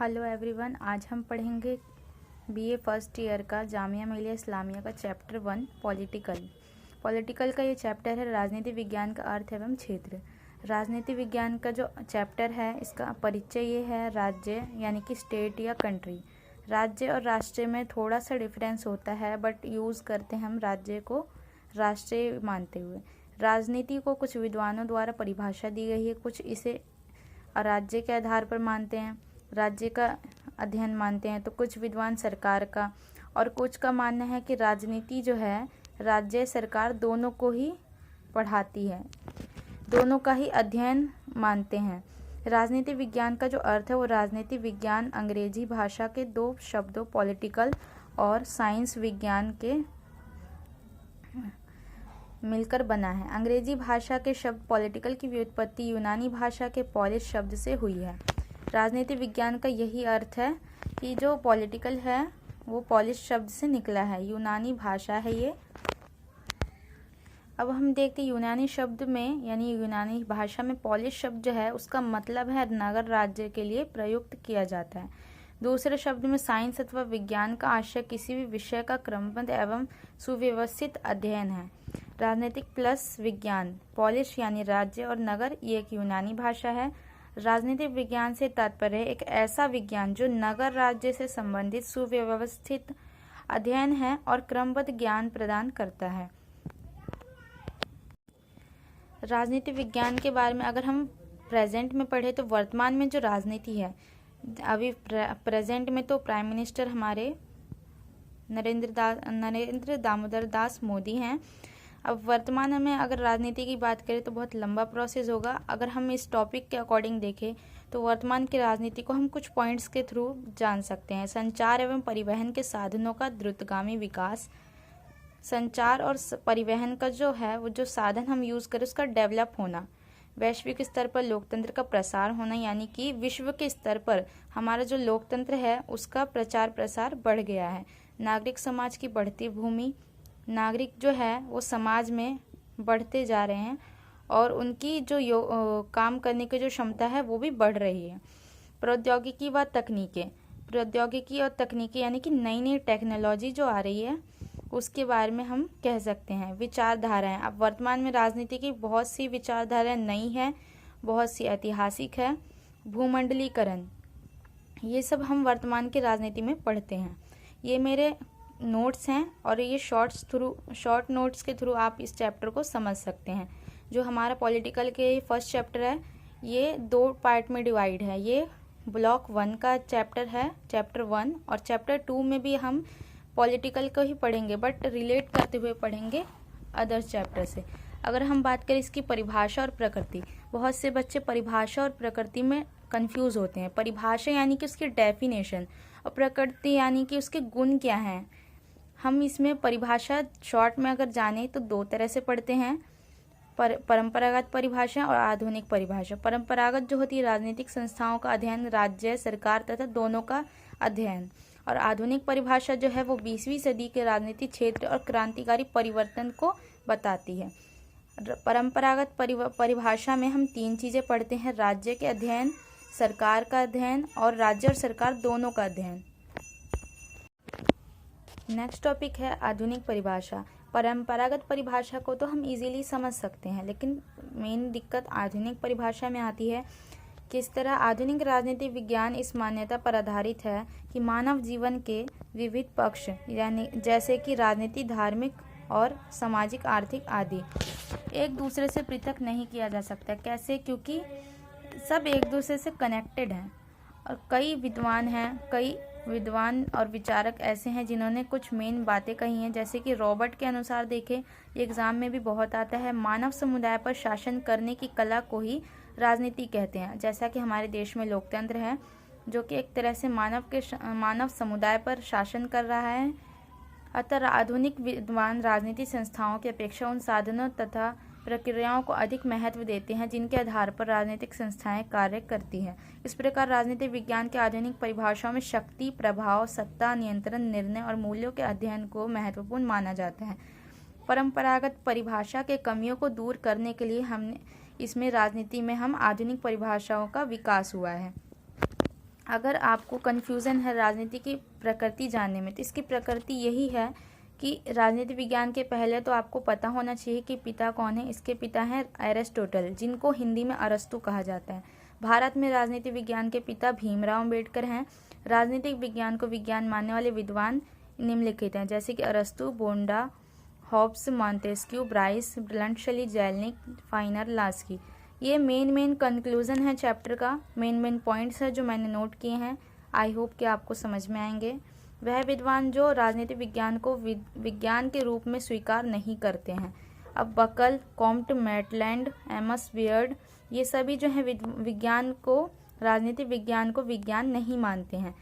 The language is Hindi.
हेलो एवरीवन, आज हम पढ़ेंगे बीए फर्स्ट ईयर का जामिया मिलिया इस्लामिया का चैप्टर 1 पॉलिटिकल का ये चैप्टर है राजनीति विज्ञान का अर्थ एवं क्षेत्र। राजनीति विज्ञान का जो चैप्टर है इसका परिचय ये है राज्य यानी कि स्टेट या कंट्री। राज्य और राष्ट्र में थोड़ा सा डिफरेंस होता है बट यूज़ करते हैं हम राज्य को राष्ट्रीय मानते हुए। राजनीति को कुछ विद्वानों द्वारा परिभाषा दी गई है, कुछ इसे राज्य के आधार पर मानते हैं, राज्य का अध्ययन मानते हैं, तो कुछ विद्वान सरकार का, और कुछ का मानना है कि राजनीति जो है राज्य सरकार दोनों को ही पढ़ाती है, दोनों का ही अध्ययन मानते हैं। राजनीति विज्ञान का जो अर्थ है वो राजनीति विज्ञान अंग्रेजी भाषा के दो शब्दों पॉलिटिकल और साइंस विज्ञान के मिलकर बना है। अंग्रेजी भाषा के शब्द पॉलिटिकल की व्युत्पत्ति यूनानी भाषा के पॉलिश शब्द से हुई है। राजनीति विज्ञान का यही अर्थ है कि जो पॉलिटिकल है वो पॉलिश शब्द से निकला है, यूनानी भाषा है ये। अब हम देखते हैं यूनानी शब्द में यानी यूनानी भाषा में पॉलिश शब्द जो है उसका मतलब है नगर राज्य के लिए प्रयुक्त किया जाता है। दूसरे शब्द में साइंस अथवा विज्ञान का आशय किसी भी विषय का क्रमबद्ध एवं सुव्यवस्थित अध्ययन है। राजनीतिक प्लस विज्ञान पॉलिश यानी राज्य और नगर ये एक यूनानी भाषा है। राजनीतिक विज्ञान से तात्पर्य है एक ऐसा विज्ञान जो नगर राज्य से संबंधित सुव्यवस्थित अध्ययन है और क्रमबद्ध ज्ञान प्रदान करता है। राजनीतिक विज्ञान के बारे में अगर हम प्रेजेंट में पढ़े तो वर्तमान में जो राजनीति है अभी प्रेजेंट में तो प्राइम मिनिस्टर हमारे नरेंद्र दामोदर दास मोदी हैं। अब वर्तमान में अगर राजनीति की बात करें तो बहुत लंबा प्रोसेस होगा। अगर हम इस टॉपिक के अकॉर्डिंग देखें तो वर्तमान की राजनीति को हम कुछ पॉइंट्स के थ्रू जान सकते हैं। संचार एवं परिवहन के साधनों का द्रुतगामी विकास, संचार और परिवहन का जो है वो जो साधन हम यूज़ करें उसका डेवलप होना, वैश्विक स्तर पर लोकतंत्र का प्रसार होना यानी कि विश्व के स्तर पर हमारा जो लोकतंत्र है उसका प्रचार प्रसार बढ़ गया है। नागरिक समाज की बढ़ती भूमि, नागरिक जो है वो समाज में बढ़ते जा रहे हैं और उनकी जो काम करने की जो क्षमता है वो भी बढ़ रही है। प्रौद्योगिकी व तकनीकें, प्रौद्योगिकी और तकनीकी यानी कि नई नई टेक्नोलॉजी जो आ रही है उसके बारे में हम कह सकते हैं। विचारधाराएं, अब वर्तमान में राजनीति की बहुत सी विचारधाराएं नई हैं, बहुत सी ऐतिहासिक है। भूमंडलीकरण, ये सब हम वर्तमान की राजनीति में पढ़ते हैं। ये मेरे नोट्स हैं और ये शॉर्ट नोट्स के थ्रू आप इस चैप्टर को समझ सकते हैं। जो हमारा पॉलिटिकल के फर्स्ट चैप्टर है ये दो पार्ट में डिवाइड है। ये ब्लॉक 1 का चैप्टर है, चैप्टर 1, और चैप्टर 2 में भी हम पॉलिटिकल को ही पढ़ेंगे बट रिलेट करते हुए पढ़ेंगे अदर चैप्टर से। अगर हम बात करें इसकी परिभाषा और प्रकृति, बहुत से बच्चे परिभाषा और प्रकृति में कंफ्यूज होते हैं। परिभाषा यानी कि उसकी डेफिनेशन और प्रकृति यानी कि उसके गुण क्या हैं। हम इसमें परिभाषा शॉर्ट में अगर जाने तो दो तरह से पढ़ते हैं, परंपरागत परिभाषा और आधुनिक परिभाषा। परंपरागत जो होती है राजनीतिक संस्थाओं का अध्ययन, राज्य सरकार तथा दोनों का अध्ययन, और आधुनिक परिभाषा जो है वो 20वीं सदी के राजनीतिक क्षेत्र और क्रांतिकारी परिवर्तन को बताती है। परंपरागत परिभाषा में हम 3 चीज़ें पढ़ते हैं, राज्य के अध्ययन, सरकार का अध्ययन और राज्य और सरकार दोनों का अध्ययन। नेक्स्ट टॉपिक है आधुनिक परिभाषा। परंपरागत परिभाषा को तो हम इजीली समझ सकते हैं लेकिन मेन दिक्कत आधुनिक परिभाषा में आती है। किस तरह आधुनिक राजनीति विज्ञान इस मान्यता पर आधारित है कि मानव जीवन के विविध पक्ष यानी जैसे कि राजनीति, धार्मिक और सामाजिक, आर्थिक आदि एक दूसरे से पृथक नहीं किया जा सकता। कैसे? क्योंकि सब एक दूसरे से कनेक्टेड हैं और कई विद्वान और विचारक ऐसे हैं जिन्होंने कुछ मेन बातें कही हैं। जैसे कि रॉबर्ट के अनुसार देखें, एग्जाम में भी बहुत आता है, मानव समुदाय पर शासन करने की कला को ही राजनीति कहते हैं। जैसा कि हमारे देश में लोकतंत्र है जो कि एक तरह से मानव समुदाय पर शासन कर रहा है। अतः आधुनिक विद्वान राजनीति संस्थाओं की अपेक्षा उन साधनों तथा प्रक्रियाओं को अधिक महत्व देते हैं जिनके आधार पर राजनीतिक संस्थाएं कार्य करती हैं। इस प्रकार राजनीतिक विज्ञान के आधुनिक परिभाषाओं में शक्ति, प्रभाव, सत्ता, नियंत्रण, निर्णय और मूल्यों के अध्ययन को महत्वपूर्ण माना जाता है। परंपरागत परिभाषा के कमियों को दूर करने के लिए इसमें राजनीति में हम आधुनिक परिभाषाओं का विकास हुआ है। अगर आपको कन्फ्यूज़न है राजनीति की प्रकृति जानने में, तो इसकी प्रकृति यही है कि राजनीति विज्ञान के पहले तो आपको पता होना चाहिए कि पिता कौन है। इसके पिता हैं एरिस्टोटल, जिनको हिंदी में अरस्तु कहा जाता है। भारत में राजनीति विज्ञान के पिता भीमराव अम्बेडकर हैं। राजनीतिक विज्ञान को विज्ञान मानने वाले विद्वान निम्नलिखित हैं, जैसे कि अरस्तु, बोंडा, Hobbes, Montesquieu, Bryce, Bluntschli, Jellinek, Finer, Laski. ये मेन कंक्लूजन है चैप्टर का, मेन पॉइंट्स है जो मैंने नोट किए हैं। आई होप कि आपको समझ में आएंगे। वह विद्वान जो राजनीति विज्ञान को विज्ञान के रूप में स्वीकार नहीं करते हैं। अब बकल, कॉम्ट, मैटलैंड, एमस बियर्ड, ये सभी जो है विज्ञान को, राजनीति विज्ञान को विज्ञान नहीं मानते हैं।